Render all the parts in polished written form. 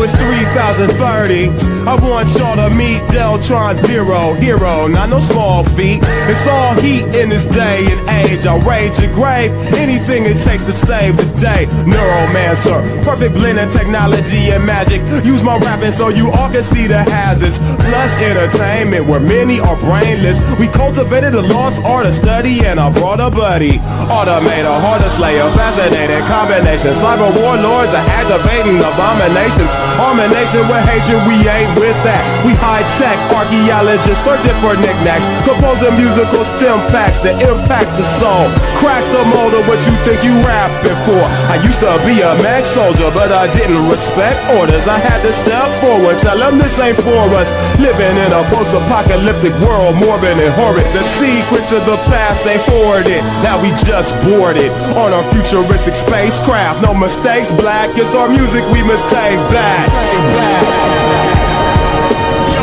it's 3030. I want y'all to meet Deltron Zero, hero, not no small feat. It's all heat in this day and age. I rage and grave anything it takes to save the day. Neuromancer, perfect blend of technology and magic. Use my rapping so you all can see the hazards. Plus entertainment where many are brainless. We cultivated the lost art of study and I brought a buddy. Automator, harder slayer, fascinating combination. Cyber warlords are activating abominations. Harmonation with hatred, we ain't with that. We high-tech archaeologists searching for knickknacks. Composing musical stem packs that impacts the soul. Crack the mold of what you think you rapping for. I used to be a mag soldier, but I didn't respect orders. I had to step forward, tell them this ain't for us. Living in a post-apocalyptic world, morbid and horrid. The secrets of the past, they hoard it. Now we just boarded on our futuristic spacecraft. No mistakes, black, it's our music we must take back. Yo,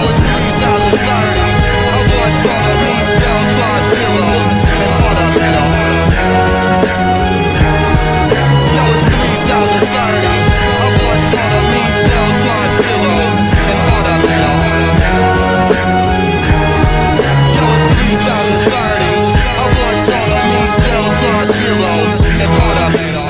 it's 3030. I want y'all to meet Deltron Zero and Automator. Yo, it's 3030. I want y'all to meet Deltron Zero and Automator. Yo, it's 3030. I want y'all to meet Deltron Zero and Automator.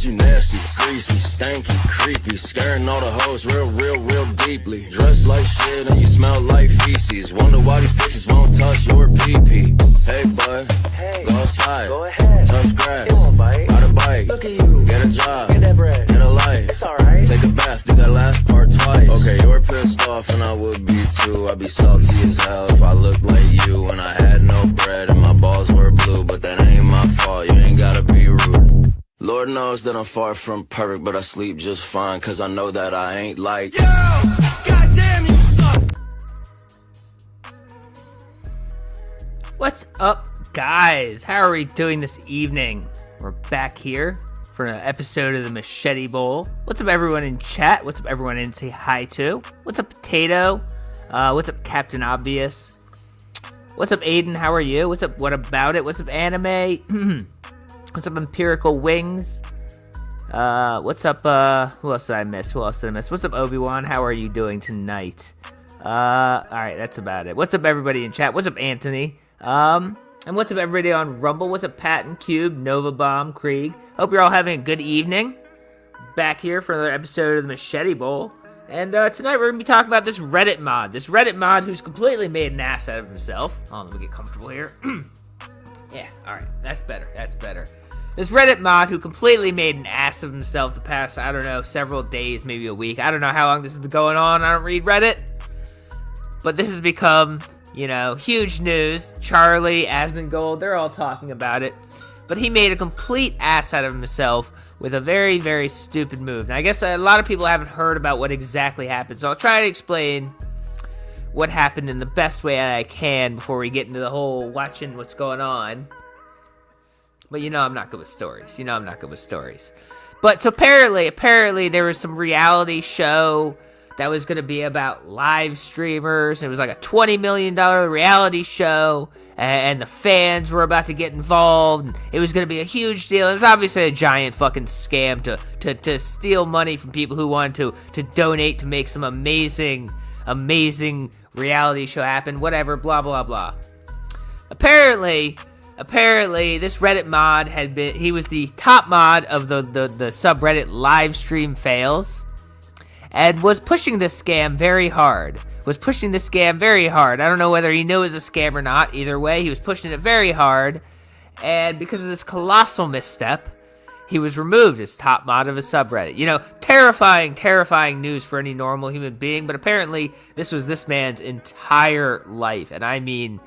You nasty, greasy, stanky, creepy, scaring all the hoes real deeply. Dressed like shit and you smell like feces. Wonder why these bitches won't touch your pee-pee. Hey bud, hey, go outside, go ahead, touch grass, ride a bike, look at you, get a job, get that bread, get a life, it's alright, take a bath, do that last part twice. Okay, you're pissed off and I would be too. I'd be salty as hell if I looked like you and I had no bread and my balls were blue. But that ain't my fault, you ain't gotta be rude. Lord knows that I'm far from perfect, but I sleep just fine, cause I know that I ain't like yo, goddamn you suck. What's up, guys? How are we doing this evening? We're back here for an episode of the Machete Bowl. What's up, everyone in chat? What's up, everyone in say hi to? What's up, Potato? What's up, Captain Obvious? What's up, Aiden? How are you? What's up, What About It? What's up, Anime? What's up, Empirical Wings? What's up, who else did I miss? What's up, Obi-Wan? How are you doing tonight? Alright, that's about it. What's up, everybody in chat? What's up, Anthony? And what's up, everybody on Rumble? What's up, Pat and Cube, Nova Bomb, Krieg? Hope you're all having a good evening. Back here for another episode of the Machete Bowl. And, tonight we're gonna be talking about this Reddit mod. This Reddit mod who's completely made an ass out of himself. Let me get comfortable here. Yeah, alright, that's better. This Reddit mod who completely made an ass of himself the past, I don't know, several days, maybe a week. I don't know how long this has been going on. I don't read Reddit. But this has become, you know, huge news. Charlie, Asmongold, they're all talking about it. But he made a complete ass out of himself with a very, very stupid move. Now, I guess a lot of people haven't heard about what exactly happened. So I'll try to explain what happened in the best way I can before we get into the whole watching what's going on. But you know I'm not good with stories. But so apparently there was some reality show that was going to be about live streamers. It was like a $20 million reality show, and the fans were about to get involved. And it was going to be a huge deal. It was obviously a giant fucking scam to steal money from people who wanted to donate to make some amazing reality show happen. Whatever, blah, blah, blah. Apparently, this Reddit mod he was the top mod of the subreddit live stream fails, and was pushing this scam very hard. I don't know whether he knew it was a scam or not. Either way, he was pushing it very hard, and because of this colossal misstep, he was removed as top mod of a subreddit. You know, terrifying news for any normal human being, but apparently this was this man's entire life, and I mean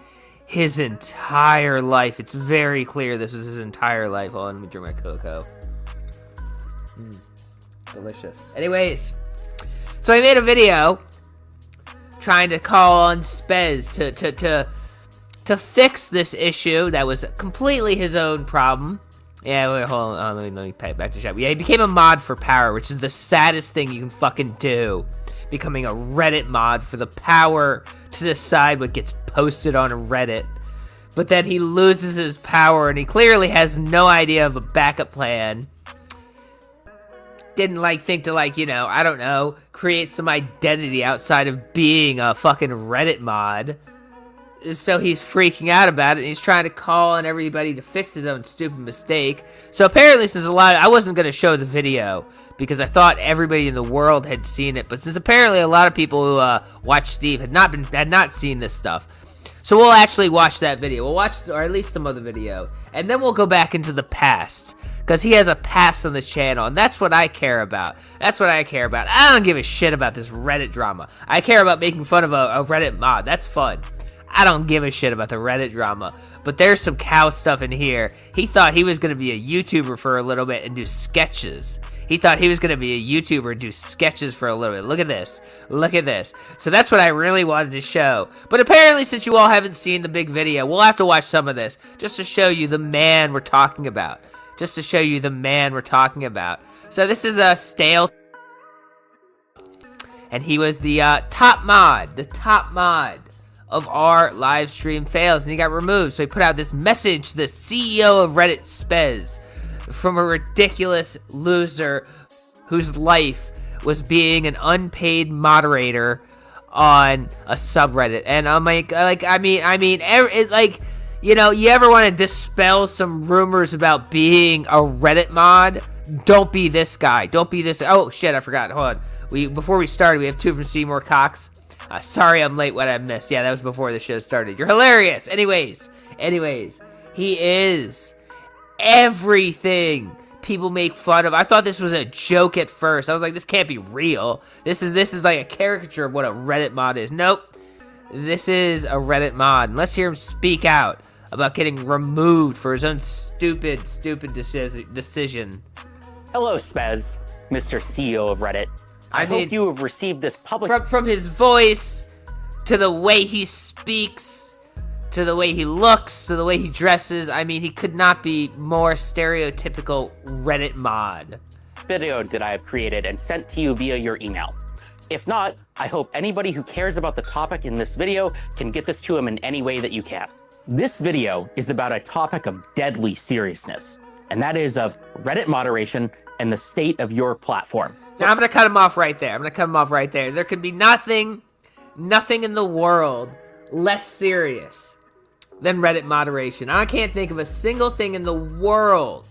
his entire life. It's very clear this was his entire life. Hold on, let me drink my cocoa. Delicious. Anyways, so I made a video trying to call on Spez to fix this issue that was completely his own problem. Yeah, wait, hold on, let me pay it back to chat. Yeah, he became a mod for power, which is the saddest thing you can fucking do. Becoming a Reddit mod for the power to decide what gets posted on Reddit. but then he loses his power, and he clearly has no idea of a backup plan. Didn't think to I don't know, create some identity outside of being a fucking Reddit mod. So he's freaking out about it, and he's trying to call on everybody to fix his own stupid mistake. So apparently, since I wasn't going to show the video because I thought everybody in the world had seen it, but since apparently a lot of people who watched Steve had not seen this stuff, so we'll actually watch that video. We'll watch, or at least some of the video, and then we'll go back into the past, because he has a past on this channel, and that's what I care about. I don't give a shit about this Reddit drama. I care about making fun of a Reddit mod. That's fun. I don't give a shit about the Reddit drama. But there's some cow stuff in here. He thought he was going to be a YouTuber for a little bit and do sketches. He thought he was going to be a YouTuber and do sketches for a little bit. Look at this. So that's what I really wanted to show. But apparently, since you all haven't seen the big video, we'll have to watch some of this just to show you the man we're talking about. So this is a stale, and he was the top mod of our live stream fails, and he got removed. So he put out this message, the CEO of Reddit Spez, from a ridiculous loser whose life was being an unpaid moderator on a subreddit. And I'm you ever want to dispel some rumors about being a Reddit mod? Don't be this guy. Oh shit, I forgot. Hold on. Before we started, we have two from Seymour Cox. Sorry I'm late, what I missed. Yeah, that was before the show started. You're hilarious. Anyways, he is everything people make fun of. I thought this was a joke at first. I was like, this can't be real. This is like a caricature of what a Reddit mod is. Nope. This is a Reddit mod. Let's hear him speak out about getting removed for his own stupid decision. Hello, Spez, Mr. CEO of Reddit. I hope you have received this public... From his voice, to the way he speaks, to the way he looks, to the way he dresses, he could not be more stereotypical Reddit mod. ...video that I have created and sent to you via your email. If not, I hope anybody who cares about the topic in this video can get this to him in any way that you can. This video is about a topic of deadly seriousness, and that is of Reddit moderation and the state of your platform. Now, I'm going to cut him off right there. There could be nothing in the world less serious than Reddit moderation. I can't think of a single thing in the world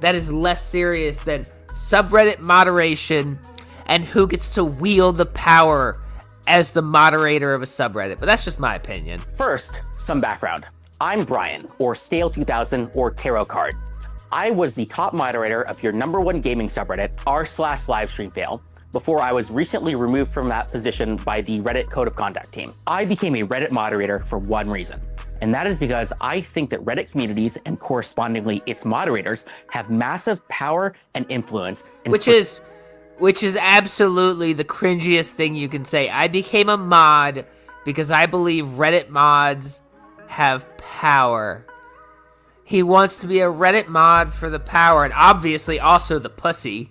that is less serious than subreddit moderation and who gets to wield the power as the moderator of a subreddit. But that's just my opinion. First, some background. I'm Brian, or Stale2000, or Tarot Card. I was the top moderator of your #1 gaming subreddit, r/livestreamfail, before I was recently removed from that position by the Reddit Code of Conduct team. I became a Reddit moderator for one reason, and that is because I think that Reddit communities and correspondingly its moderators have massive power and influence. Which is absolutely the cringiest thing you can say. I became a mod because I believe Reddit mods have power. He wants to be a Reddit mod for the power, and obviously also the pussy.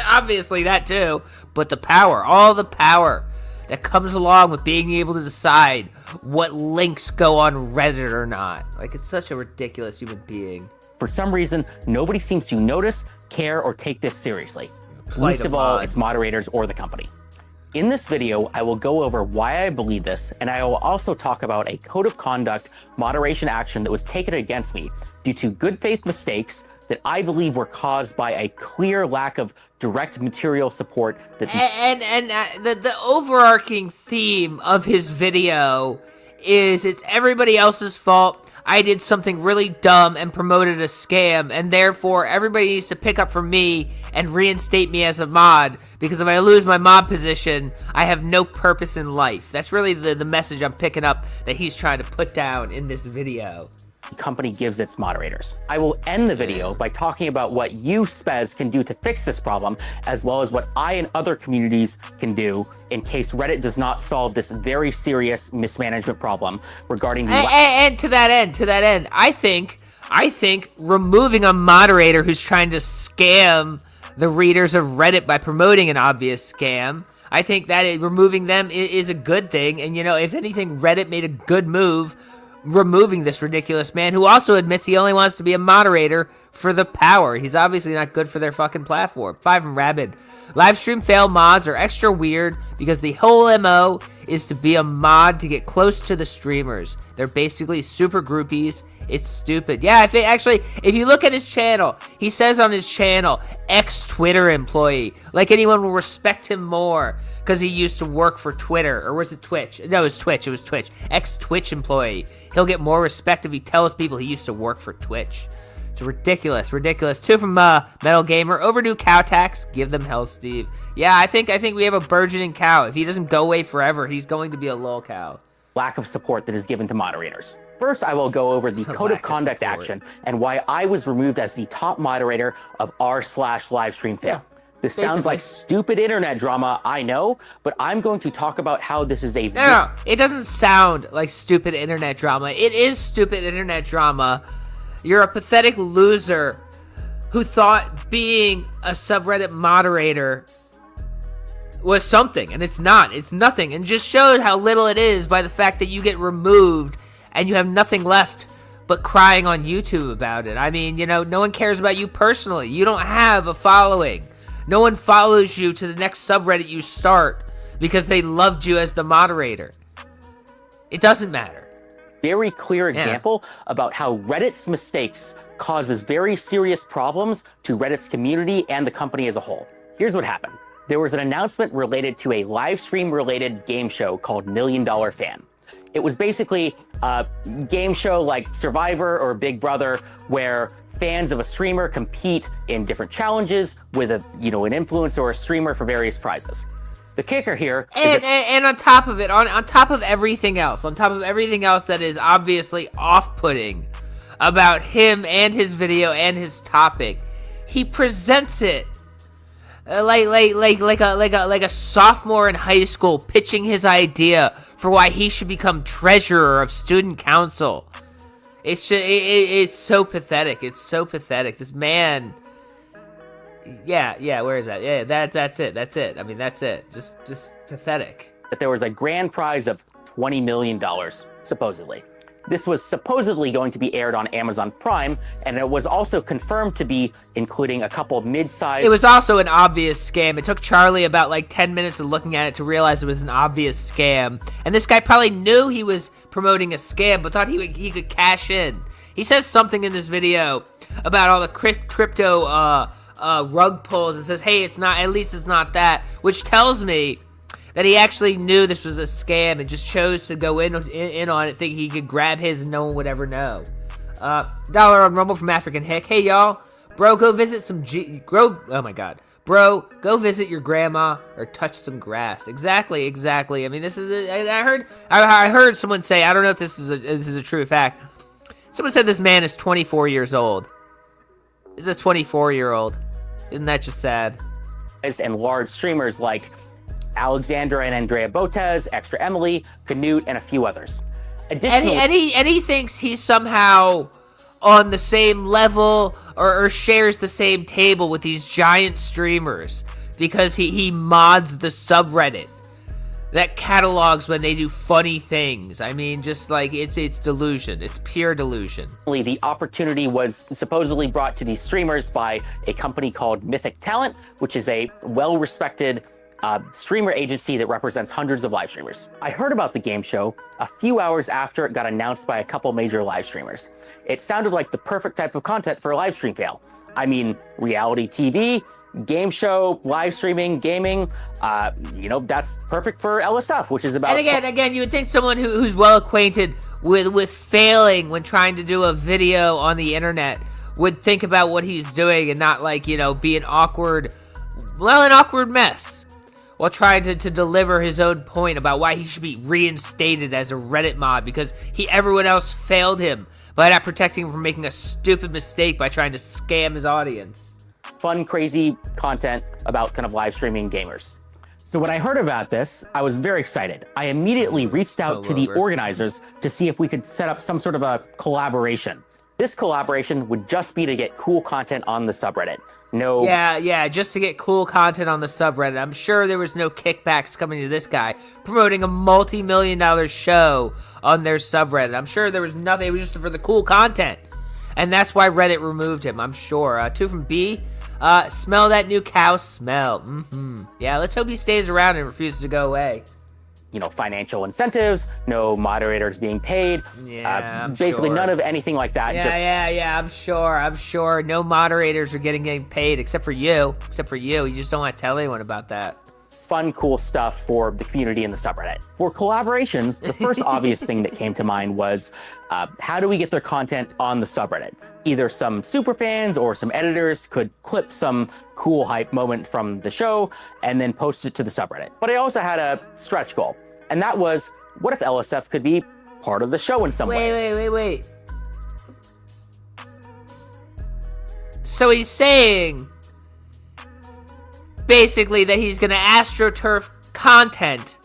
Obviously that too, but the power, all the power that comes along with being able to decide what links go on Reddit or not. It's such a ridiculous human being. For some reason, nobody seems to notice, care, or take this seriously. Least of all, its moderators or the company. In this video, I will go over why I believe this, and I will also talk about a code of conduct moderation action that was taken against me due to good faith mistakes that I believe were caused by a clear lack of direct material support. That the overarching theme of his video is it's everybody else's fault. I did something really dumb and promoted a scam, and therefore everybody needs to pick up from me and reinstate me as a mod, because if I lose my mod position, I have no purpose in life. That's really the message I'm picking up that he's trying to put down in this video. The company gives its moderators. I will end the video by talking about what you, Spez, can do to fix this problem, as well as what I and other communities can do in case Reddit does not solve this very serious mismanagement problem regarding the... And to that end, I think removing a moderator who's trying to scam the readers of Reddit by promoting an obvious scam, I think that removing them is a good thing. And, you know, if anything, Reddit made a good move removing this ridiculous man who also admits he only wants to be a moderator for the power. He's obviously not good for their fucking platform. 5 from Rabid. Livestream fail mods are extra weird because the whole MO is to be a mod to get close to the streamers. They're basically super groupies. It's stupid. Yeah, if you look at his channel, he says on his channel, ex-Twitter employee. Like anyone will respect him more because he used to work for Twitter. Or was it Twitch? No, it was Twitch. It was Twitch. Ex-Twitch employee. He'll get more respect if he tells people he used to work for Twitch. It's ridiculous. 2 from Metal Gamer. Overdue cow tax. Give them hell, Steve. Yeah, I think we have a burgeoning cow. If he doesn't go away forever, he's going to be a lol cow. Lack of support that is given to moderators. First, I will go over the code of conduct action and why I was removed as the top moderator of r/livestream fail. This sounds like stupid internet drama, I know, but I'm going to talk about how this is a... No, it doesn't sound like stupid internet drama. It is stupid internet drama. You're a pathetic loser who thought being a subreddit moderator was something, and it's not. It's nothing, and just showed how little it is by the fact that you get removed and you have nothing left but crying on YouTube about it. I mean, you know, no one cares about you personally. You don't have a following. No one follows you to the next subreddit you start because they loved you as the moderator. It doesn't matter. Very clear example about how Reddit's mistakes causes very serious problems to Reddit's community and the company as a whole. Here's what happened. There was an announcement related to a live stream related game show called $1 Million Fan. It was basically a game show like Survivor or Big Brother where fans of a streamer compete in different challenges with an influencer or a streamer for various prizes. The kicker here is and on top of it, on top of everything else that is obviously off-putting about him and his video and his topic, he presents it like a sophomore in high school pitching his idea for why he should become treasurer of student council. It's so pathetic. It's so pathetic. This man. Yeah. Where is that? Yeah, that's it. I mean, that's it. Just pathetic. That there was a grand prize of $20 million, supposedly. This was supposedly going to be aired on Amazon Prime, and it was also confirmed to be including a couple of mid-sized... It was also an obvious scam. It took Charlie about 10 minutes of looking at it to realize it was an obvious scam. And this guy probably knew he was promoting a scam, but thought he could cash in. He says something in this video about all the crypto rug pulls and says, hey, it's not that, which tells me that he actually knew this was a scam and just chose to go in on it, thinking he could grab his and no one would ever know. Dollar on Rumble from African Hick. Hey, y'all. Bro, go visit oh my God. Bro, go visit your grandma or touch some grass. Exactly. I mean, this is I heard someone say, I don't know if this is a true fact. Someone said this man is 24 years old. This is a 24-year-old. Isn't that just sad? And large streamers like Alexandra and Andrea Botez, Extra Emily, Canute, and a few others. Additionally, and he thinks he's somehow on the same level or shares the same table with these giant streamers because he mods the subreddit that catalogs when they do funny things. I mean, just it's delusion. It's pure delusion. The opportunity was supposedly brought to these streamers by a company called Mythic Talent, which is a well-respected streamer agency that represents hundreds of live streamers. I heard about the game show a few hours after it got announced by a couple major live streamers. It sounded like the perfect type of content for a live stream fail. I mean, reality TV, game show, live streaming, gaming, that's perfect for LSF, which is about... And again, you would think someone who's well acquainted with failing when trying to do a video on the internet would think about what he's doing and not be an awkward mess while trying to deliver his own point about why he should be reinstated as a Reddit mod because everyone else failed him by not protecting him from making a stupid mistake by trying to scam his audience. Fun, crazy content about kind of live streaming gamers. So when I heard about this, I was very excited. I immediately reached out to the organizers to see if we could set up some sort of a collaboration. This collaboration would just be to get cool content on the subreddit. No. Yeah, just to get cool content on the subreddit. I'm sure there was no kickbacks coming to this guy promoting a multi-million-dollar show on their subreddit. I'm sure there was nothing. It was just for the cool content. And that's why Reddit removed him, I'm sure. 2 from B. Smell that new cow smell. Yeah, let's hope he stays around and refuses to go away. Financial incentives, no moderators being paid. Yeah, I'm basically sure. None of anything like that. Yeah, I'm sure. No moderators are getting paid except for you. You just don't want to tell anyone about that. Fun, cool stuff for the community in the subreddit. For collaborations, the first obvious thing that came to mind was how do we get their content on the subreddit? Either some superfans or some editors could clip some cool hype moment from the show and then post it to the subreddit. But I also had a stretch goal, and that was, what if LSF could be part of the show in some way? Wait. So he's saying basically that he's going to AstroTurf content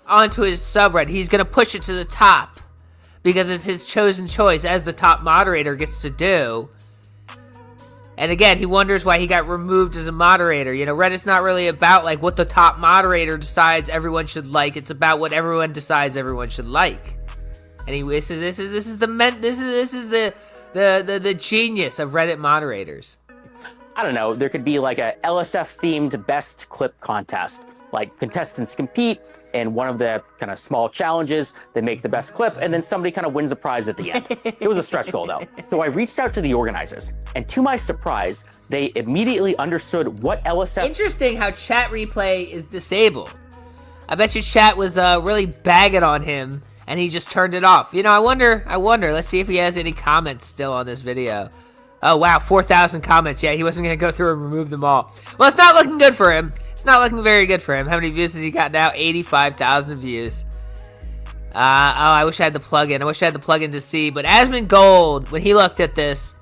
onto his subreddit. He's going to push it to the top because it's his chosen choice, as the top moderator gets to do. And again, he wonders why he got removed as a moderator. Reddit's not really about like what the top moderator decides everyone should like. It's about what everyone decides everyone should like. And this is the genius of Reddit moderators. I don't know, there could be like a LSF themed best clip contest. Like contestants compete in one of the kind of small challenges, they make the best clip, and then somebody kind of wins a prize at the end. It was a stretch goal though. So I reached out to the organizers, and to my surprise, they immediately understood what LSF... Interesting how chat replay is disabled. I bet your chat was really bagging on him, and he just turned it off. I wonder, let's see if he has any comments still on this video. Oh, wow, 4,000 comments. Yeah, he wasn't going to go through and remove them all. Well, it's not looking good for him. It's not looking very good for him. How many views has he got now? 85,000 views. I wish I had the plugin. To see. But Asmongold, when he looked at this,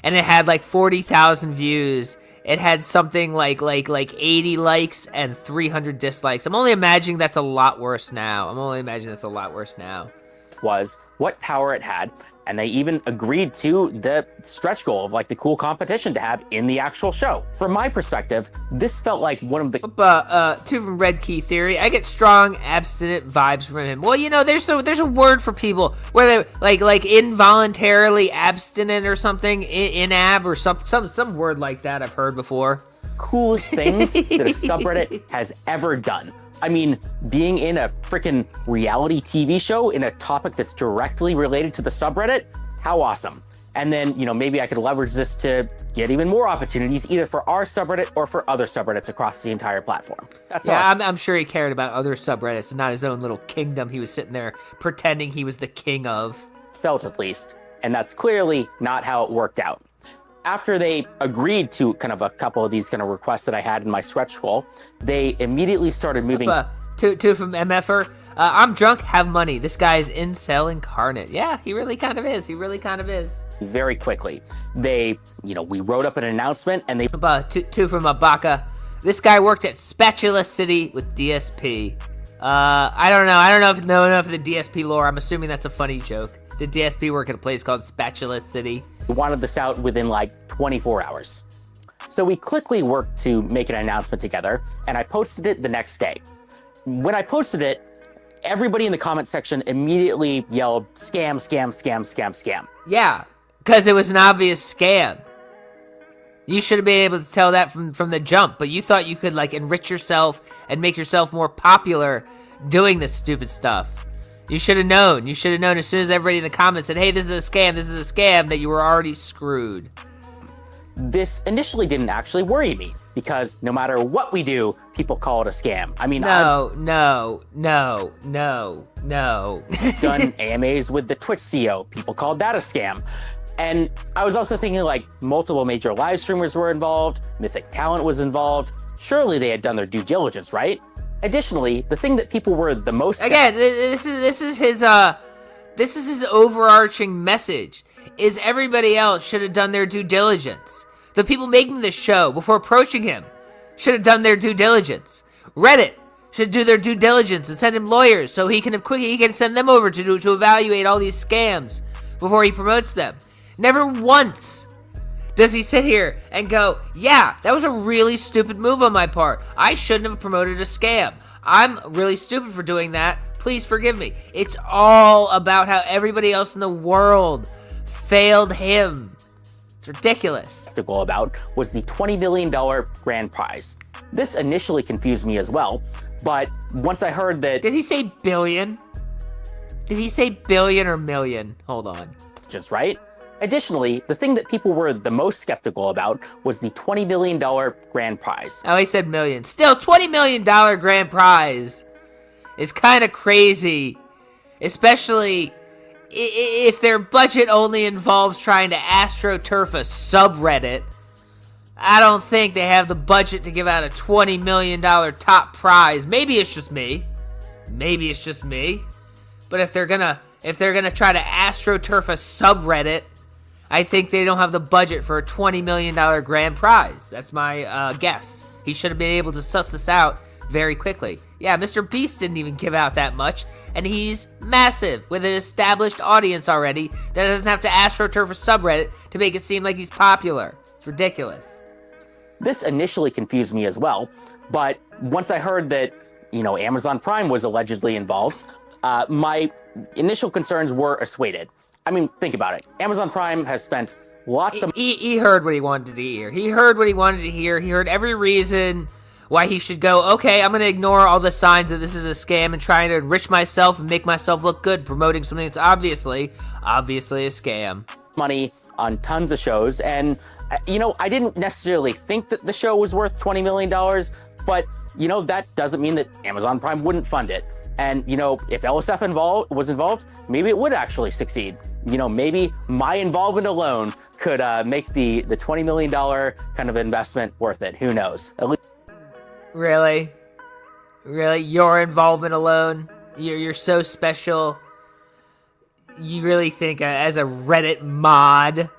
and it had like 40,000 views, it had something like 80 likes and 300 dislikes. I'm only imagining that's a lot worse now. Was what power it had, and they even agreed to the stretch goal of like the cool competition to have in the actual show. From my perspective, this felt like one of the... 2 from Red Key Theory. I get strong abstinent vibes from him. Well, there's a word for people where they like involuntarily abstinent or something, in-ab or some word like that I've heard before. Coolest things that a subreddit has ever done. I mean, being in a freaking reality TV show in a topic that's directly related to the subreddit, how awesome. And then, maybe I could leverage this to get even more opportunities, either for our subreddit or for other subreddits across the entire platform. That's all. I'm sure he cared about other subreddits and not his own little kingdom he was sitting there pretending he was the king of. Felt at least. And that's clearly not how it worked out. After they agreed to kind of a couple of these kind of requests that I had in my stretch goal, they immediately started moving... Two from MFer. I'm drunk, have money. This guy is incel incarnate. Yeah, he really kind of is. Very quickly. We wrote up an announcement and they... Two from Abaka. This guy worked at Spatula City with DSP. I don't know if enough of the DSP lore. I'm assuming that's a funny joke. Did DSP work at a place called Spatula City? We wanted this out within like 24 hours. So we quickly worked to make an announcement together, and I posted it the next day. When I posted it, everybody in the comment section immediately yelled, scam, scam, scam, scam, scam. Yeah, because it was an obvious scam. You should have been able to tell that from the jump, but you thought you could like enrich yourself and make yourself more popular doing this stupid stuff. You should have known. As soon as everybody in the comments said, hey, this is a scam, that you were already screwed. This initially didn't actually worry me, because no matter what we do, people call it a scam. I mean, No. done AMAs with the Twitch CEO. People called that a scam. And I was also thinking like multiple major live streamers were involved, Mythic Talent was involved. Surely they had done their due diligence, right? Additionally, the thing that people were the most... Again, this is his overarching message, is everybody else should have done their due diligence. The people making the show, before approaching him, should have done their due diligence. Reddit should do their due diligence and send him lawyers so he can send them over to evaluate all these scams before he promotes them. Never once does he sit here and go, yeah, that was a really stupid move on my part. I shouldn't have promoted a scam. I'm really stupid for doing that. Please forgive me. It's all about how everybody else in the world failed him. It's ridiculous. Skeptical about was the $20 million grand prize. This initially confused me as well, but once I heard that... Did he say billion? Did he say billion or million? Hold on. Just right. Additionally, the thing that people were the most skeptical about was the $20 million grand prize. Oh, he said million. Still, $20 million grand prize is kind of crazy, especially if their budget only involves trying to astroturf a subreddit. I don't think they have the budget to give out a $20 million top prize. Maybe it's just me. Maybe it's just me. But if they're gonna try to astroturf a subreddit, I think they don't have the budget for a $20 million grand prize. That's my guess. He should have been able to suss this out very quickly. Yeah, Mr. Beast didn't even give out that much, and he's massive with an established audience already that doesn't have to astroturf a subreddit to make it seem like he's popular. It's ridiculous. This initially confused me as well, but once I heard that, Amazon Prime was allegedly involved, my initial concerns were assuaded. I mean, think about it. Amazon Prime has spent lots of... He heard what he wanted to hear. He heard what he wanted to hear. He heard every reason why he should go, okay, I'm going to ignore all the signs that this is a scam and trying to enrich myself and make myself look good, promoting something that's obviously a scam. Money on tons of shows, and, I didn't necessarily think that the show was worth $20 million, but, that doesn't mean that Amazon Prime wouldn't fund it. And, if LSF was involved, maybe it would actually succeed. Maybe my involvement alone could make the $20 million kind of investment worth it. Who knows? At least. Really? Really? Your involvement alone? You're so special? You really think as a Reddit mod,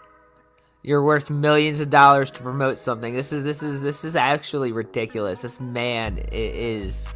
you're worth millions of dollars to promote something? This is actually ridiculous. This man is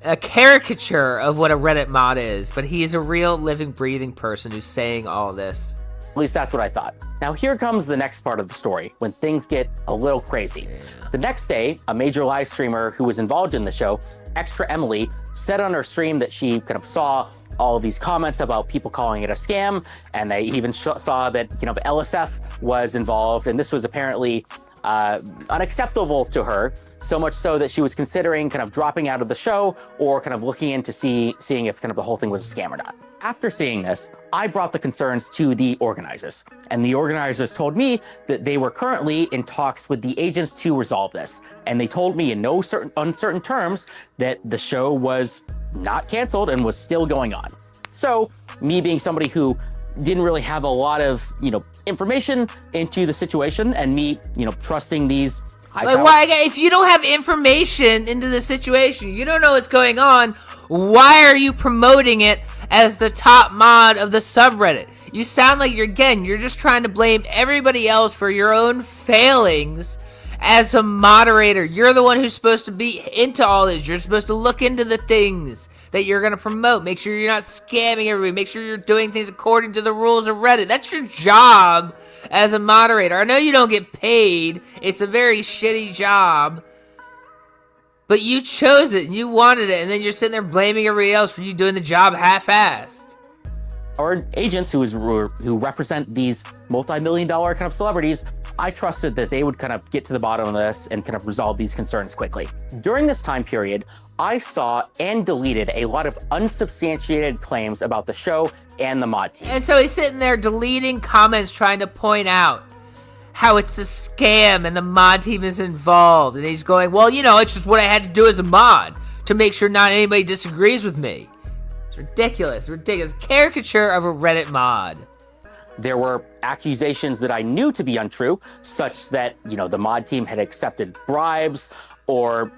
a caricature of what a Reddit mod is, but he is a real living, breathing person who's saying all this. At least that's what I thought. Now here comes the next part of the story, when things get a little crazy. The next day, a major live streamer who was involved in the show, Extra Emily, said on her stream that she kind of saw all of these comments about people calling it a scam, and they even saw that, LSF was involved, and this was apparently unacceptable to her, so much so that she was considering kind of dropping out of the show or kind of looking into seeing if kind of the whole thing was a scam or not. After seeing this, I brought the concerns to the organizers, and the organizers told me that they were currently in talks with the agents to resolve this, and they told me in no uncertain terms that the show was not canceled and was still going on. So, me being somebody who didn't really have a lot of, information into the situation, and me, trusting these why, if you don't have information into the situation, you don't know what's going on, why are you promoting it as the top mod of the subreddit? You sound like you're just trying to blame everybody else for your own failings as a moderator. You're the one who's supposed to be into all this. You're supposed to look into the things that you're going to promote. Make sure you're not scamming everybody. Make sure you're doing things according to the rules of Reddit. That's your job as a moderator. I know you don't get paid. It's a very shitty job. But you chose it and you wanted it, and then you're sitting there blaming everybody else for you doing the job half-assed. Our agents who represent these multi-million-dollar kind of celebrities, I trusted that they would kind of get to the bottom of this and kind of resolve these concerns quickly. During this time period, I saw and deleted a lot of unsubstantiated claims about the show and the mod team. And so he's sitting there deleting comments trying to point out how it's a scam and the mod team is involved. And he's going, well, it's just what I had to do as a mod to make sure not anybody disagrees with me. It's ridiculous. Caricature of a Reddit mod. There were accusations that I knew to be untrue, such that, the mod team had accepted bribes or,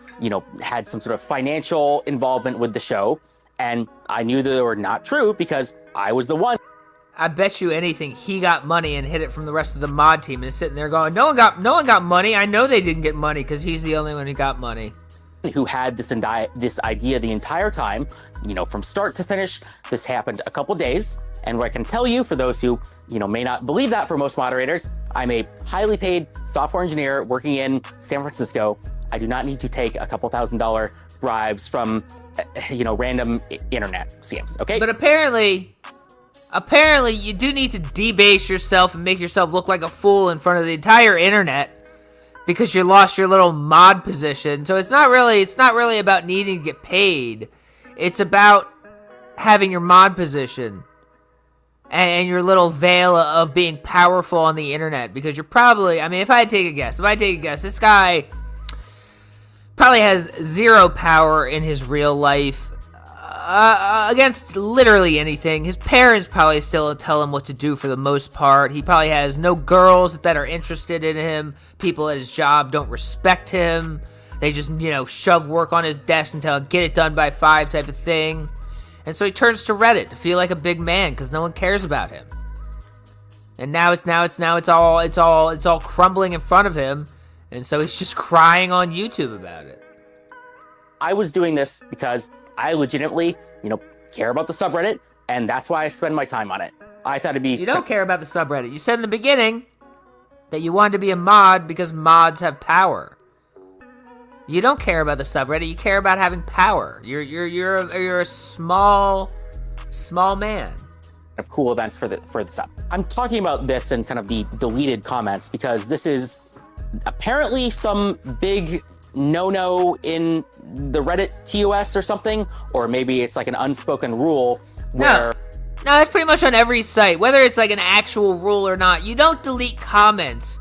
had some sort of financial involvement with the show. And I knew that they were not true because I was the one. I bet you anything he got money and hid it from the rest of the mod team and is sitting there going, no one got money. I know they didn't get money because he's the only one who got money. who had this idea the entire time, from start to finish. This happened a couple days. And what I can tell you, for those who, may not believe that for most moderators, I'm a highly paid software engineer working in San Francisco. I do not need to take a couple $1,000 bribes from, random internet scams, okay? But apparently you do need to debase yourself and make yourself look like a fool in front of the entire internet because you lost your little mod position. So it's not really about needing to get paid. It's about having your mod position and your little veil of being powerful on the internet, because you're probably, if I take a guess, this guy probably has zero power in his real life against literally anything. His parents probably still tell him what to do for the most part. He probably has no girls that are interested in him. People at his job don't respect him. They just, shove work on his desk and tell him, get it done by 5 type of thing. And so he turns to Reddit to feel like a big man because no one cares about him. And now it's all crumbling in front of him. And so he's just crying on YouTube about it. I was doing this because I legitimately, care about the subreddit, and that's why I spend my time on it. I thought it'd be... You don't care about the subreddit. You said in the beginning that you wanted to be a mod because mods have power. You don't care about the subreddit. You care about having power. You're a small man. Of cool events for the sub. I'm talking about this and kind of the deleted comments because this is apparently some big no-no in the Reddit TOS or something, or maybe it's like an unspoken rule where... No, that's pretty much on every site, whether it's like an actual rule or not. You don't delete comments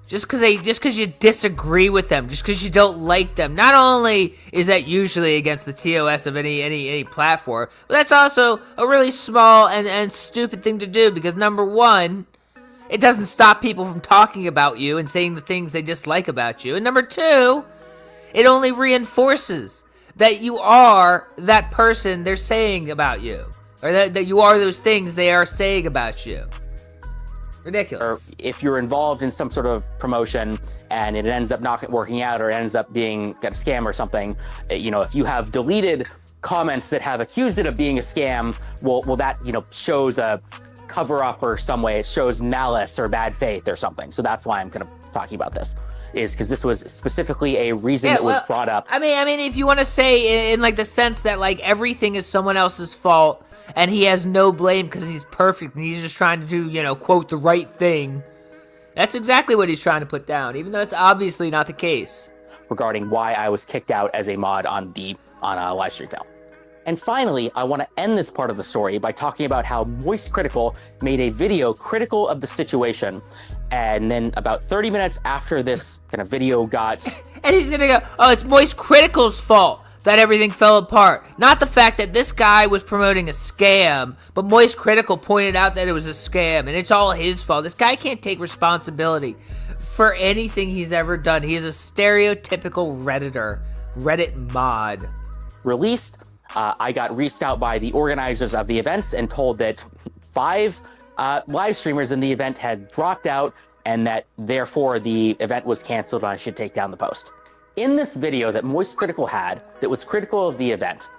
just because you disagree with them, just because you don't like them. Not only is that usually against the TOS of any platform, but that's also a really small and stupid thing to do, because number one, it doesn't stop people from talking about you and saying the things they dislike about you. And number two, it only reinforces that you are that person they're saying about you, or that you are those things they are saying about you. Ridiculous. Or if you're involved in some sort of promotion and it ends up not working out, or it ends up being a scam or something, if you have deleted comments that have accused it of being a scam, well that, shows a cover up or some way. It shows malice or bad faith or something. So that's why I'm kind of talking about this, is because this was specifically a reason that was brought up. I mean, if you want to say in like the sense that like everything is someone else's fault and he has no blame because he's perfect and he's just trying to do, quote, the right thing, that's exactly what he's trying to put down, even though it's obviously not the case. Regarding why I was kicked out as a mod on a livestream fail. And finally, I want to end this part of the story by talking about how Moist Critical made a video critical of the situation. And then about 30 minutes after this kind of video got... And he's going to go, oh, it's Moist Critical's fault that everything fell apart. Not the fact that this guy was promoting a scam, but Moist Critical pointed out that it was a scam, and it's all his fault. This guy can't take responsibility for anything he's ever done. He is a stereotypical Redditor, Reddit mod. Released. I got reached out by the organizers of the events and told that 5 live streamers in the event had dropped out, and that therefore the event was canceled and I should take down the post. In this video that Moist Critical had that was critical of the event,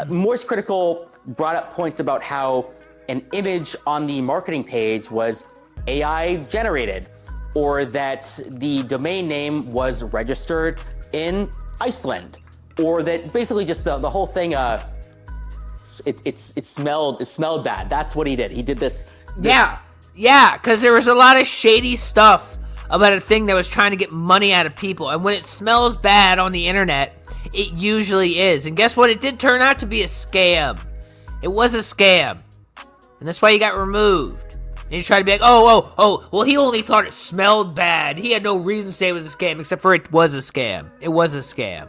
Moist Critical brought up points about how an image on the marketing page was AI generated, or that the domain name was registered in Iceland, or that basically just the whole thing, it smelled bad. That's what he did. He did this. Yeah, because there was a lot of shady stuff about a thing that was trying to get money out of people. And when it smells bad on the internet, it usually is. And guess what? It did turn out to be a scam. It was a scam. And that's why he got removed. And he tried to be like, well, he only thought it smelled bad. He had no reason to say it was a scam, except for it was a scam. It was a scam.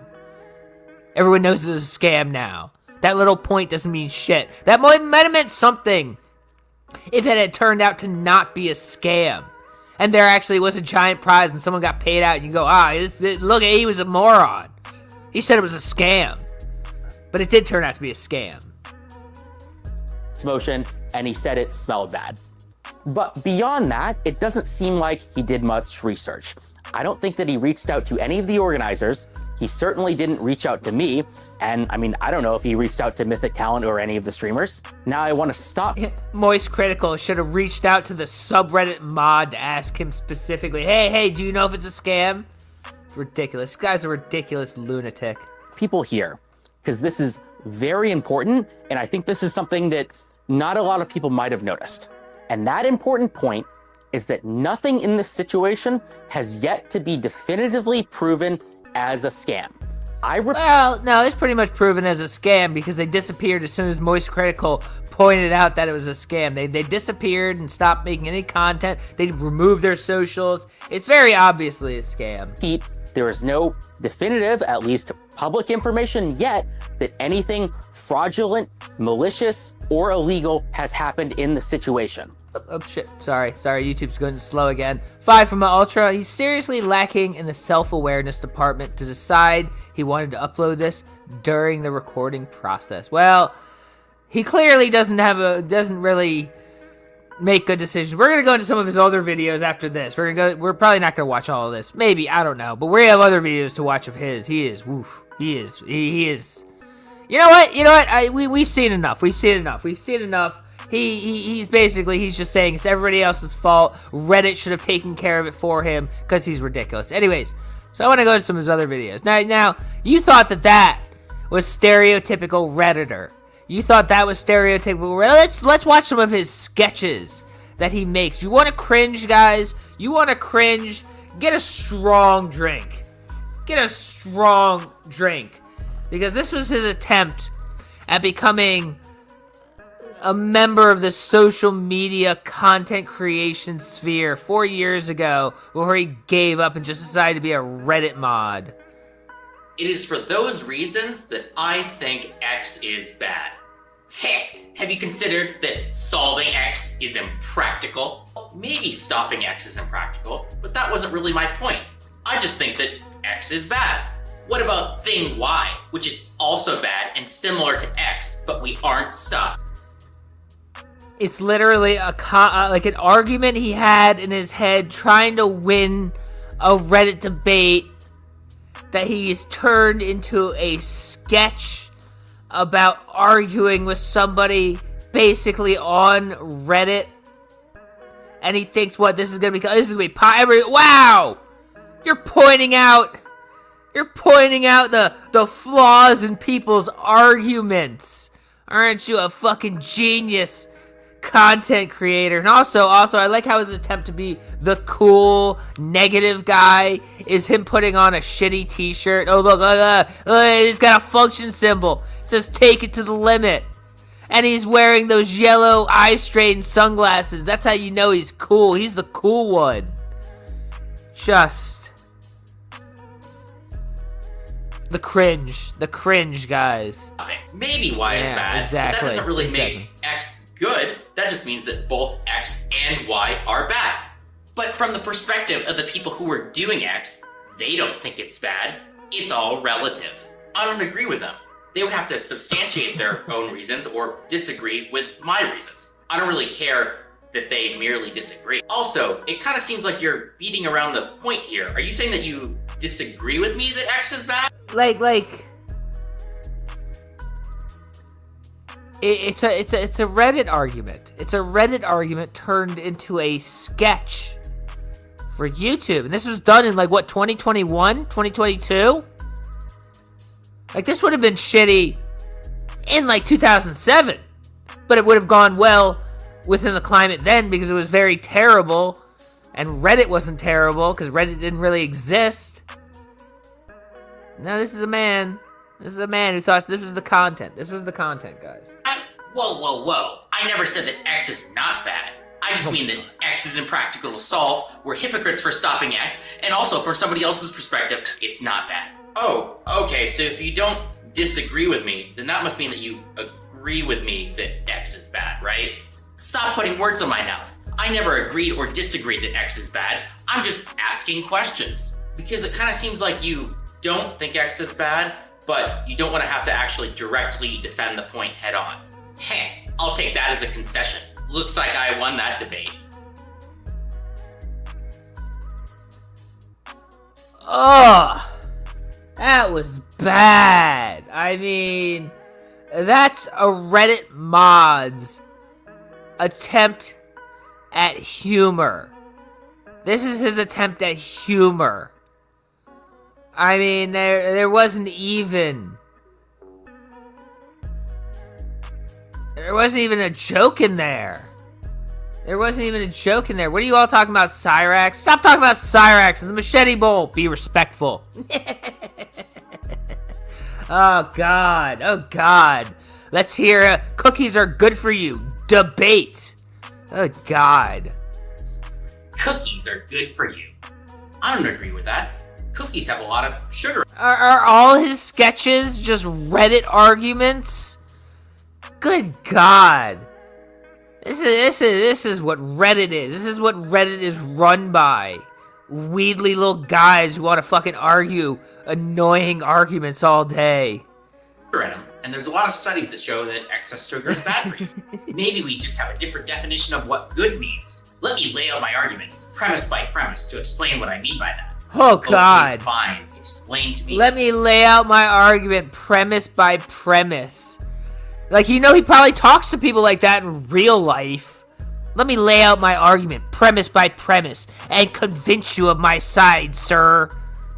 Everyone knows it's a scam now. That little point doesn't mean shit. That might have meant something if it had turned out to not be a scam. And there actually was a giant prize and someone got paid out. And you go, look, he was a moron. He said it was a scam. But it did turn out to be a scam. Motion, and he said it smelled bad. But beyond that, it doesn't seem like he did much research. I don't think that he reached out to any of the organizers. He certainly didn't reach out to me. And I mean, I don't know if he reached out to Mythic Talent or any of the streamers. Now I want to stop. Moist Critical should have reached out to the subreddit mod to ask him specifically, hey, do you know if it's a scam? It's ridiculous. This guy's a ridiculous lunatic. People here, because this is very important. And I think this is something that not a lot of people might have noticed. And that important point is that nothing in this situation has yet to be definitively proven as a scam. Well, no, it's pretty much proven as a scam because they disappeared as soon as Moist Critical pointed out that it was a scam. They disappeared and stopped making any content. They removed their socials. It's very obviously a scam. There is no definitive, at least public information yet, that anything fraudulent, malicious, or illegal has happened in the situation. Oh shit, sorry, YouTube's going slow again. 5 from my Ultra. He's seriously lacking in the self-awareness department to decide he wanted to upload this during the recording process. Well, he clearly doesn't really make good decisions. We're gonna go into some of his other videos after this. We're probably not gonna watch all of this. Maybe, I don't know. But we have other videos to watch of his. He is. You know what? We've seen enough. He's just saying it's everybody else's fault. Reddit should have taken care of it for him because he's ridiculous. Anyways, so I want to go to some of his other videos. Now, you thought that was stereotypical Redditor. You thought that was stereotypical. Let's watch some of his sketches that he makes. You want to cringe, guys? You want to cringe? Get a strong drink. Because this was his attempt at becoming a member of the social media content creation sphere 4 years ago before he gave up and just decided to be a Reddit mod. It is for those reasons that I think X is bad. Hey, have you considered that solving X is impractical? Maybe stopping X is impractical, but that wasn't really my point. I just think that X is bad. What about thing Y, which is also bad and similar to X, but we aren't stopped? It's literally like an argument he had in his head trying to win a Reddit debate that he's turned into a sketch about arguing with somebody basically on Reddit. And he thinks, what, this is gonna be wow! You're pointing out the flaws in people's arguments. Aren't you a fucking genius content creator? And also, I like how his attempt to be the cool, negative guy is him putting on a shitty t-shirt. Oh, look, he's got a function symbol. It says, take it to the limit. And he's wearing those yellow eye-strained sunglasses. That's how you know he's cool. He's the cool one. Just the cringe, guys. Maybe Y is bad, exactly, but that doesn't really make X good. That just means that both X and Y are bad. But from the perspective of the people who are doing X, they don't think it's bad. It's all relative. I don't agree with them. They would have to substantiate their own reasons or disagree with my reasons. I don't really care that they merely disagree. Also, it kind of seems like you're beating around the point here. Are you saying that you disagree with me that X is bad? It's a Reddit argument. It's a Reddit argument turned into a sketch for YouTube. And this was done in 2021, 2022? This would have been shitty in 2007. But it would have gone well within the climate then because it was very terrible. And Reddit wasn't terrible because Reddit didn't really exist. Now this is a man who thought this was the content. This was the content, guys. Whoa. I never said that X is not bad. I just mean that X is impractical to solve, we're hypocrites for stopping X, and also from somebody else's perspective, it's not bad. Oh, okay, so if you don't disagree with me, then that must mean that you agree with me that X is bad, right? Stop putting words in my mouth. I never agreed or disagreed that X is bad. I'm just asking questions. Because it kind of seems like you don't think X is bad, but you don't want to have to actually directly defend the point head on. Heh, I'll take that as a concession. Looks like I won that debate. Ugh. That was bad. I mean, that's a Reddit mod's attempt at humor. This is his attempt at humor. I mean, there wasn't even a joke in there. There wasn't even a joke in there. What are you all talking about, Cyrax? Stop talking about Cyrax and the Machete Bowl. Be respectful. Oh, God. Oh, God. Let's hear cookies are good for you. Debate. Oh, God. Cookies are good for you. I don't agree with that. Cookies have a lot of sugar. Are all his sketches just Reddit arguments? Good God. This is what Reddit is. This is what Reddit is run by. Weedly little guys who want to fucking argue annoying arguments all day. In them, and there's a lot of studies that show that excess sugar is bad for you. Maybe we just have a different definition of what good means. Let me lay out my argument, premise by premise, to explain what I mean by that. Oh, God. Okay, fine. Explain to me. Let me lay out my argument premise by premise. Like, you know, he probably talks to people like that in real life. Let me lay out my argument premise by premise and convince you of my side, sir.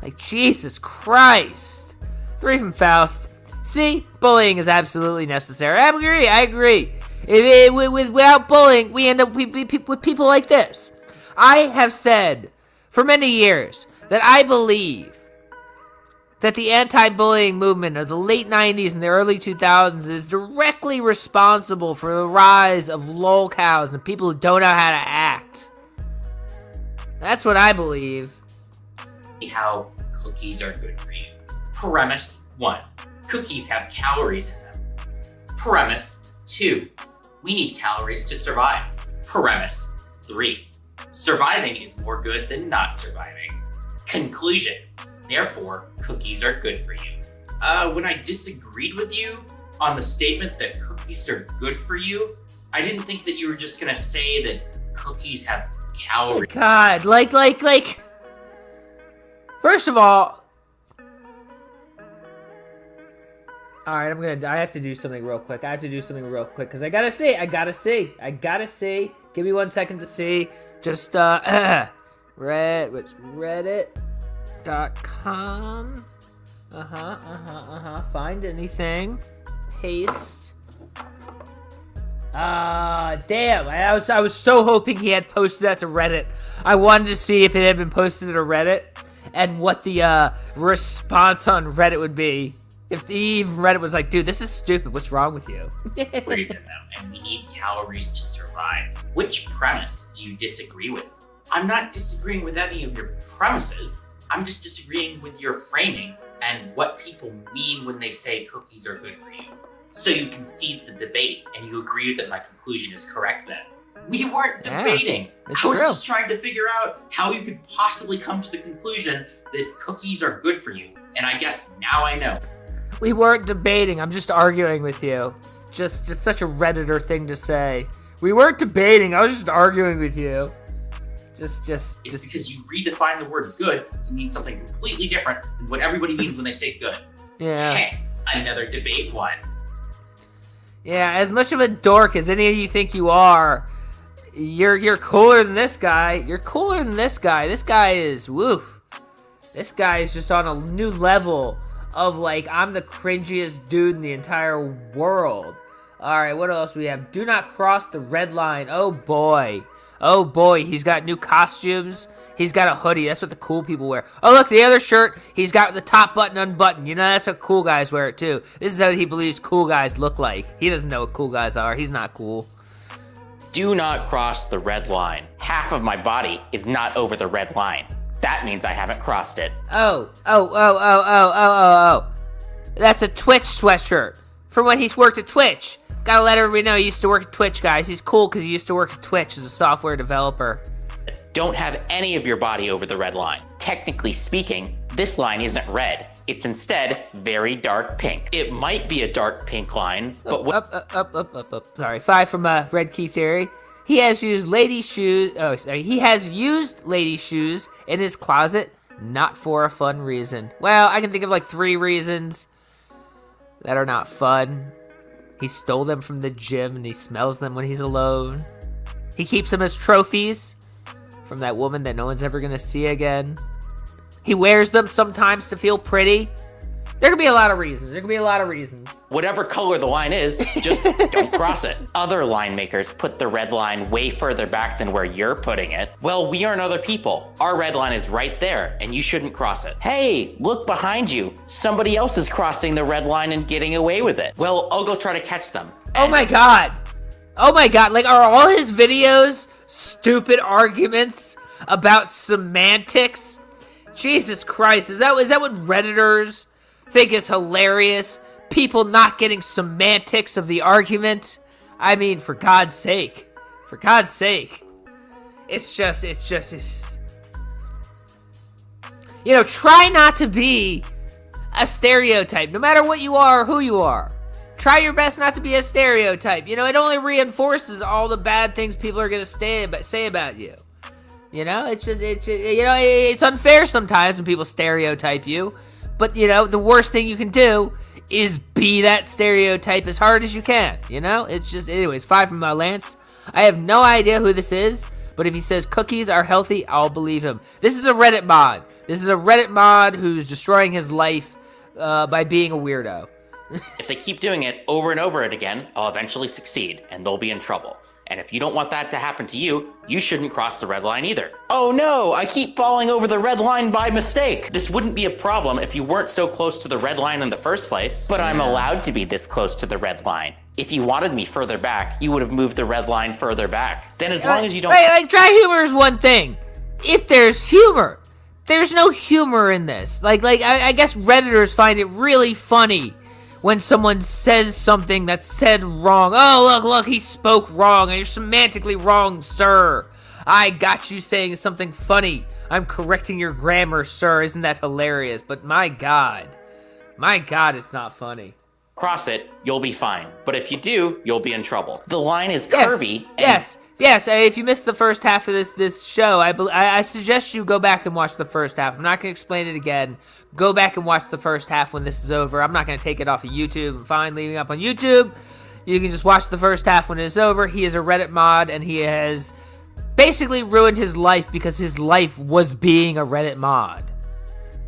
Like, Jesus Christ. 3 from Faust. See, bullying is absolutely necessary. I agree. Without bullying, we end up with people like this. I have said for many years that I believe that the anti-bullying movement of the late 90s and the early 2000s is directly responsible for the rise of lolcows and people who don't know how to act. That's what I believe. How cookies are good for you. Premise 1. Cookies have calories in them. Premise 2. We need calories to survive. Premise 3. Surviving is more good than not surviving. Conclusion. Therefore, cookies are good for you. When I disagreed with you on the statement that cookies are good for you, I didn't think that you were just gonna say that cookies have calories. Oh, God, like. First of all, alright, I have to do something real quick. Because I gotta see. Give me 1 second to see. Just, Reddit.com. Find anything. Paste. Damn. I was so hoping he had posted that to Reddit. I wanted to see if it had been posted to Reddit and what the response on Reddit would be. If even Reddit was like, dude, this is stupid. What's wrong with you? Calories in them, and we need calories to survive. Which premise do you disagree with? I'm not disagreeing with any of your premises. I'm just disagreeing with your framing and what people mean when they say cookies are good for you. So you concede the debate and you agree that my conclusion is correct then. We weren't debating. I was just trying to figure out how you could possibly come to the conclusion that cookies are good for you. And I guess now I know. We weren't debating. I'm just arguing with you. Just such a Redditor thing to say. We weren't debating. I was just arguing with you. Just because you redefine the word good to mean something completely different than what everybody means when they say good. Yeah. Hey, another debate won. Yeah, as much of a dork as any of you think you are, you're cooler than this guy. This guy is woof. This guy is just on a new level of like, I'm the cringiest dude in the entire world. Alright, what else we have? Do not cross the red line. Oh boy, he's got new costumes. He's got a hoodie. That's what the cool people wear. Oh, look, the other shirt, he's got the top button unbuttoned. You know, that's what cool guys wear it too. This is what he believes cool guys look like. He doesn't know what cool guys are. He's not cool. Do not cross the red line. Half of my body is not over the red line. That means I haven't crossed it. Oh. That's a Twitch sweatshirt from when he's worked at Twitch. Gotta let everybody know he used to work at Twitch, guys. He's cool because he used to work at Twitch as a software developer. Don't have any of your body over the red line. Technically speaking, this line isn't red. It's instead very dark pink. It might be a dark pink line, but up. Sorry, 5 from Red Key Theory. He has used lady shoes in his closet Not for a fun reason. Well, I can think of like 3 reasons that are not fun. He stole them from the gym and he smells them when he's alone. He keeps them as trophies from that woman that no one's ever gonna see again. He wears them sometimes to feel pretty. There could be a lot of reasons. Whatever color the line is, just don't cross it. Other line makers put the red line way further back than where you're putting it. Well, we aren't other people. Our red line is right there, and you shouldn't cross it. Hey, look behind you. Somebody else is crossing the red line and getting away with it. Well, I'll go try to catch them. Oh my god. Like, are all his videos stupid arguments about semantics? Jesus Christ, is that what Redditors think is hilarious? People not getting semantics of the argument? I mean, for God's sake. It's try not to be a stereotype, no matter what you are or who you are. Try your best not to be a stereotype. It only reinforces all the bad things people are going to say about you. It's unfair sometimes when people stereotype you. But, the worst thing you can do is be that stereotype as hard as you can. Anyways, 5 from my Lance. I have no idea who this is, but if he says cookies are healthy, I'll believe him. This is a Reddit mod. Who's destroying his life by being a weirdo. If they keep doing it over and over again, I'll eventually succeed, and they'll be in trouble. And if you don't want that to happen to you, you shouldn't cross the red line either. Oh no, I keep falling over the red line by mistake. This wouldn't be a problem if you weren't so close to the red line in the first place, but I'm allowed to be this close to the red line. If you wanted me further back, you would have moved the red line further back. Then as long as you don't... Like, dry humor is one thing. If there's humor, there's no humor in this. I guess Redditors find it really funny when someone says something that's said wrong. Oh, look, he spoke wrong. You're semantically wrong, sir. I got you saying something funny. I'm correcting your grammar, sir. Isn't that hilarious? But my God, it's not funny. Cross it, you'll be fine. But if you do, you'll be in trouble. The line is curvy. Yes. If you missed the first half of this show, I suggest you go back and watch the first half. I'm not going to explain it again. Go back and watch the first half when this is over. I'm not going to take it off of YouTube. I'm fine leaving it up on YouTube. You can just watch the first half when it's over. He is a Reddit mod, and he has basically ruined his life because his life was being a Reddit mod.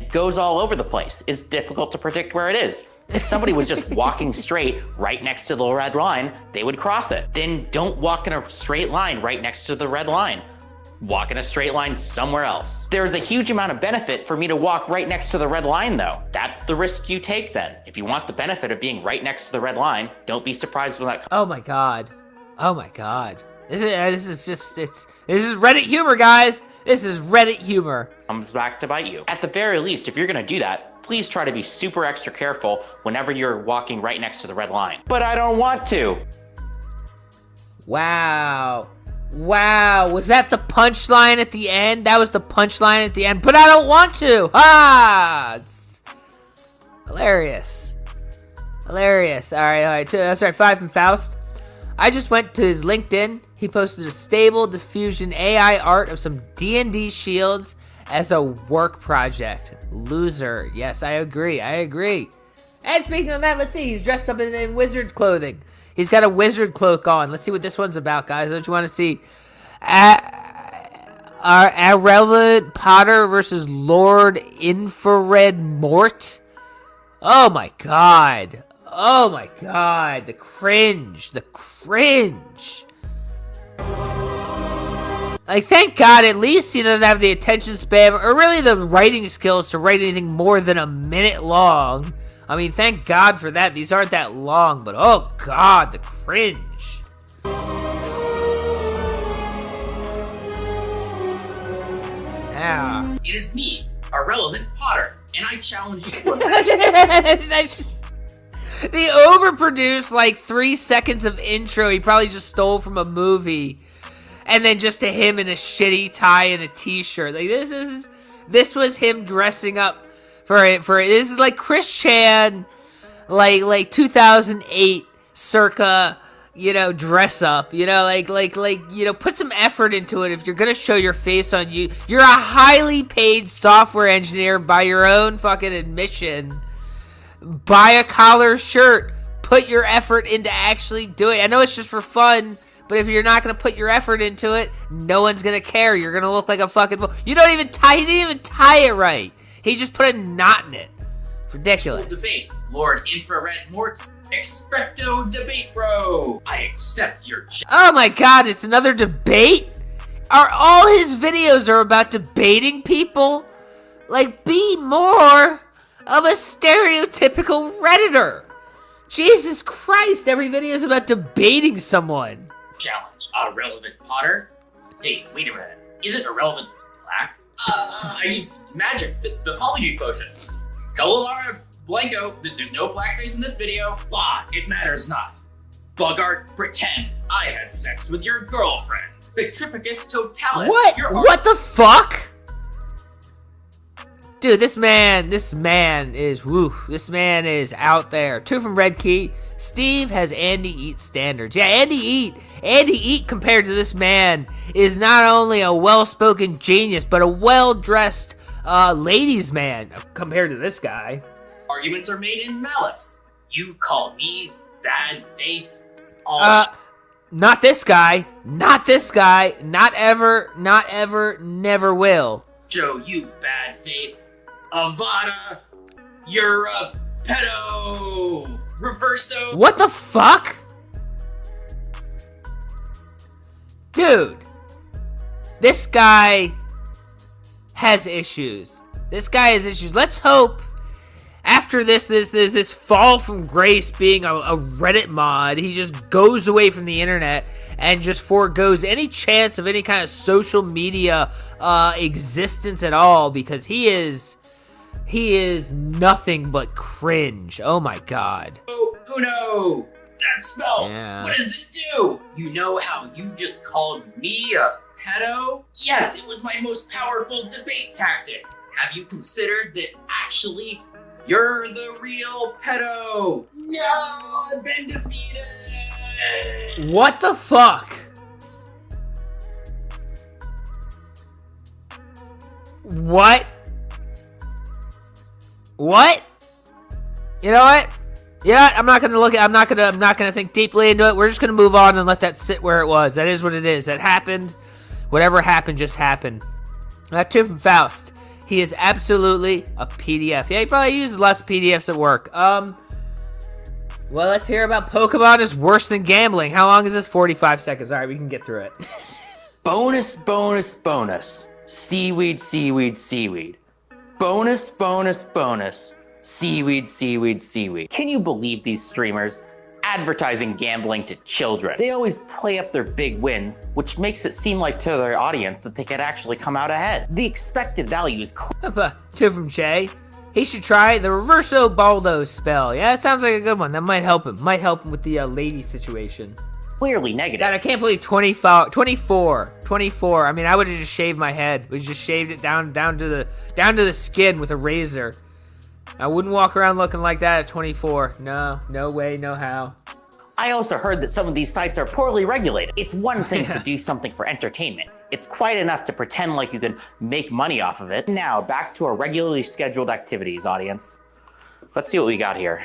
It goes all over the place. It's difficult to predict where it is. If somebody was just walking straight right next to the red line, they would cross it. Then don't walk in a straight line right next to the red line. Walk in a straight line somewhere else. There's a huge amount of benefit for me to walk right next to the red line, though. That's the risk you take, then. If you want the benefit of being right next to the red line, don't be surprised when that comes. Oh my god. This is Reddit humor, guys. This is Reddit humor. Comes back to bite you. At the very least, if you're gonna do that, please try to be super extra careful whenever you're walking right next to the red line. But I don't want to. Wow, was that the punchline at the end? That was the punchline at the end, but I don't want to. It's hilarious. All right. That's right, 5 from Faust. I just went to his LinkedIn. He posted a stable diffusion AI art of some D&D shields as a work project. Loser. Yes, I agree. And speaking of that, let's see. He's dressed up in wizard clothing. He's got a wizard cloak on. Let's see what this one's about, guys. Don't you want to see? Irrelevant Potter versus Lord Infrared Mort. Oh my god. The cringe. Like, thank God, at least he doesn't have the attention span or really the writing skills to write anything more than a minute long. I mean, thank God for that. These aren't that long, but oh God, the cringe. Yeah. It is me, Irrelevant Potter, and I challenge you to a The overproduced, 3 seconds of intro he probably just stole from a movie. And then just to him in a shitty tie and a t-shirt. This was him dressing up for it. This is like Chris Chan, like 2008, circa, dress up, put some effort into it. If you're gonna show your face on you're a highly paid software engineer by your own fucking admission. Buy a collar shirt. Put your effort into actually doing it. I know it's just for fun, but if you're not gonna put your effort into it, no one's gonna care. You're gonna look like a fucking. He didn't even tie it right. He just put a knot in it. It's ridiculous. Debate, Lord Infrared Mort. Expecto debate, bro. I accept your. Oh my god, it's another debate? All his videos are about debating people? Like, be more of a stereotypical Redditor. Jesus Christ, every video is about debating someone. Challenge, irrelevant Potter. Hey, wait a minute. Isn't irrelevant black? I used magic, the polyjuice potion. Cololara Blanco, there's no blackface in this video. Blah, it matters not. Bugart, pretend I had sex with your girlfriend. Petrificus totalis. What the fuck? Dude, this man is out there. 2 from Red Key. Steve has Andy Eat standards. Yeah, Andy Eat compared to this man is not only a well-spoken genius, but a well-dressed ladies man compared to this guy. Arguments are made in malice. You call me bad faith? Not this guy. Not this guy. Not ever. Not ever. Never will. Joe, you bad faith. Avada, you're a pedo. Reverso. What the fuck? Dude. This guy has issues. Let's hope after this fall from grace being a Reddit mod, he just goes away from the internet and just forgoes any chance of any kind of social media existence at all, because he is nothing but cringe. Oh my god. Oh, Uno! That spell! Yeah. What does it do? You know how you just called me a pedo? Yes, it was my most powerful debate tactic. Have you considered that actually you're the real pedo? No, I've been defeated! What the fuck? What? You know what? Yeah, I'm not gonna think deeply into it. We're just gonna move on and let that sit where it was. That is what it is. That happened. Whatever happened just happened. That 2 from Faust. He is absolutely a PDF. Yeah, he probably uses lots of PDFs at work. Well, let's hear about Pokemon is worse than gambling. How long is this? 45 seconds. All right, we can get through it. Bonus, bonus, bonus. Seaweed, seaweed, seaweed. Bonus, bonus, bonus. Seaweed, seaweed, seaweed. Can you believe these streamers? Advertising gambling to children. They always play up their big wins, which makes it seem like to their audience that they could actually come out ahead. The expected value is 2 from Jay. He should try the Reverso Baldo spell. Yeah, that sounds like a good one. That might help him. Might help him with the lady situation. clearly negative. God, I can't believe 24. I mean, I would have just shaved my head. We just shaved it down to the skin with a razor. I wouldn't walk around looking like that at 24. No way, no how. I also heard that some of these sites are poorly regulated. It's one thing to do something for entertainment. It's quite enough to pretend like you can make money off of it. Now, back to our regularly scheduled activities, audience. Let's see what we got here.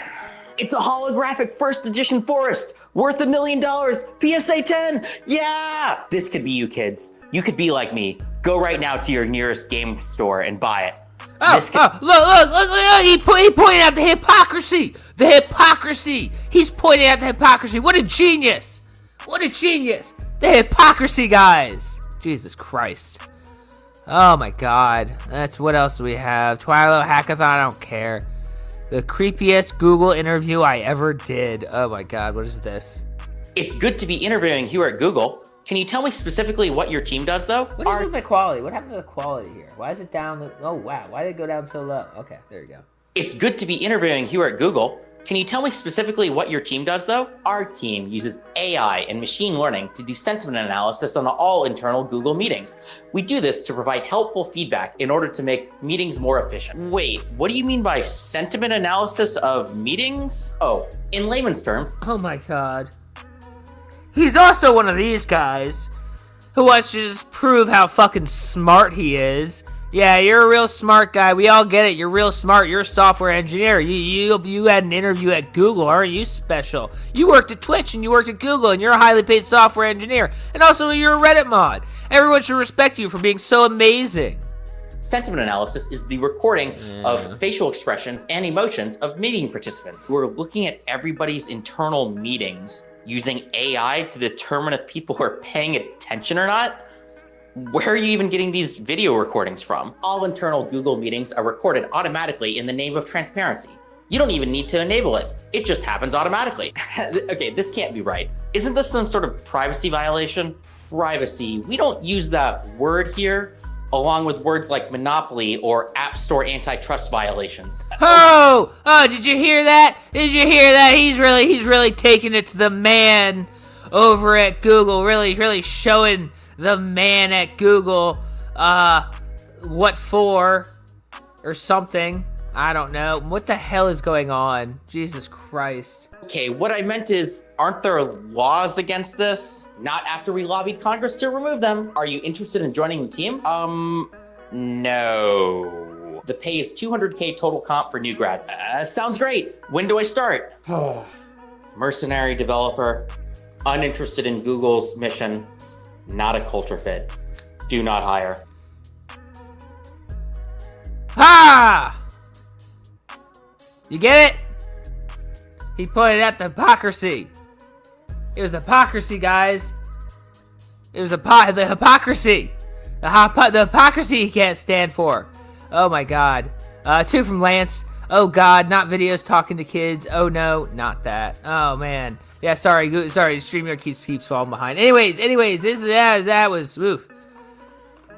It's a holographic first edition forest worth $1 million. PSA 10, yeah! This could be you kids. You could be like me. Go right now to your nearest game store and buy it. Look, he pointed out the hypocrisy. He's pointing out the hypocrisy. What a genius. The hypocrisy, guys. Jesus Christ. Oh my God. That's what else do we have? Twilo Hackathon, I don't care. The creepiest Google interview I ever did. Oh my God, what is this? It's good to be interviewing here at Google. Can you tell me specifically what your team does, though? What is with the quality? What happened to the quality here? Why is it down? Oh, wow. Why did it go down so low? Okay, there you go. It's good to be interviewing here at Google. Can you tell me specifically what your team does, though? Our team uses AI and machine learning to do sentiment analysis on all internal Google meetings. We do this to provide helpful feedback in order to make meetings more efficient. Wait, what do you mean by sentiment analysis of meetings? Oh, in layman's terms. Oh my God. he's also one of these guys who wants to just prove how fucking smart he is. Yeah, you're a real smart guy. We all get it. You're real smart. You're a software engineer. You had an interview at Google. Aren't you special? You worked at Twitch and you worked at Google and you're a highly paid software engineer. And also you're a Reddit mod. Everyone should respect you for being so amazing. Sentiment analysis is the recording of facial expressions and emotions of meeting participants. We're looking at everybody's internal meetings using AI to determine if people are paying attention or not. Where are you even getting these video recordings from? All internal Google meetings are recorded automatically in the name of transparency. You don't even need to enable it. It just happens automatically. Okay, this can't be right. Isn't this some sort of privacy violation? Privacy, we don't use that word here, along with words like monopoly or App Store antitrust violations. Oh, did you hear that? Did you hear that? He's really taking it to the man over at Google, really showing the man at Google, what for, or something. I don't know. What the hell is going on? Jesus Christ. Okay, what I meant is, aren't there laws against this? Not after we lobbied Congress to remove them. Are you interested in joining the team? No. The pay is $200K total comp for new grads. Sounds great. When do I start? Mercenary developer, uninterested in Google's mission, not a culture fit. Do not hire. Ha! You get it? He pointed out the hypocrisy. It was the hypocrisy, guys. It was the hypocrisy. The hypocrisy he can't stand for. Oh my god. 2 from Lance. Oh god, not videos talking to kids. Oh no, not that. Oh man. Yeah, sorry, StreamYard keeps falling behind. Anyways, that was, oof.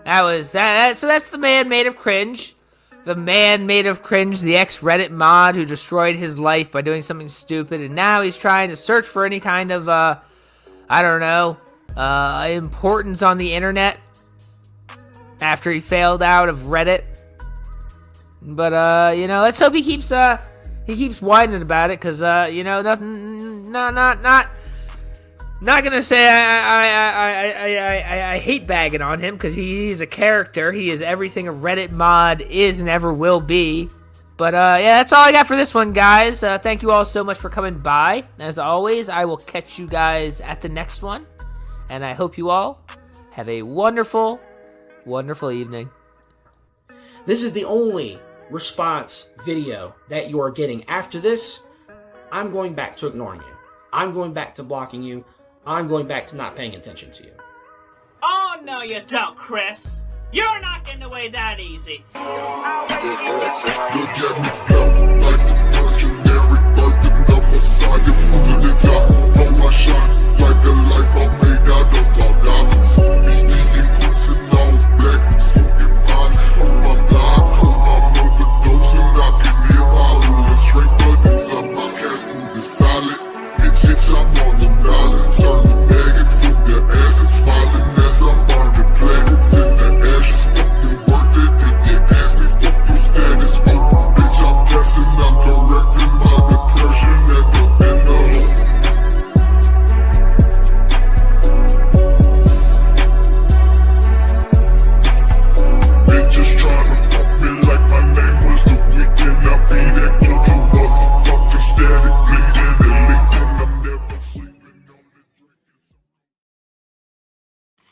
So that's the man made of Cringe. The man made of Cringe, the ex-Reddit mod who destroyed his life by doing something stupid, and now he's trying to search for any kind of, I don't know, importance on the internet after he failed out of Reddit. But, let's hope he keeps whining about it, because, nothing, not gonna say I hate bagging on him, because he's a character. He is everything a Reddit mod is and ever will be. But, yeah, that's all I got for this one, guys. Thank you all so much for coming by. As always, I will catch you guys at the next one. And I hope you all have a wonderful, wonderful evening. This is the only response video that you are getting. After this, I'm going back to ignoring you. I'm going back to blocking you. I'm going back to not paying attention to you. Oh, no you don't, Chris. You're not getting away that easy.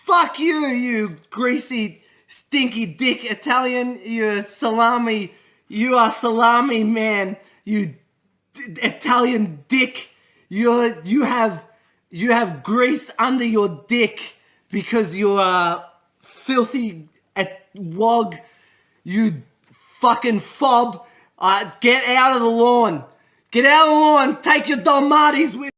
Fuck you, you greasy, stinky dick Italian. You are salami man. You Italian dick. You have grease under your dick because you are filthy wog. You fucking fob. Get out of the lawn. Get out of the lawn. Take your Dalmatis with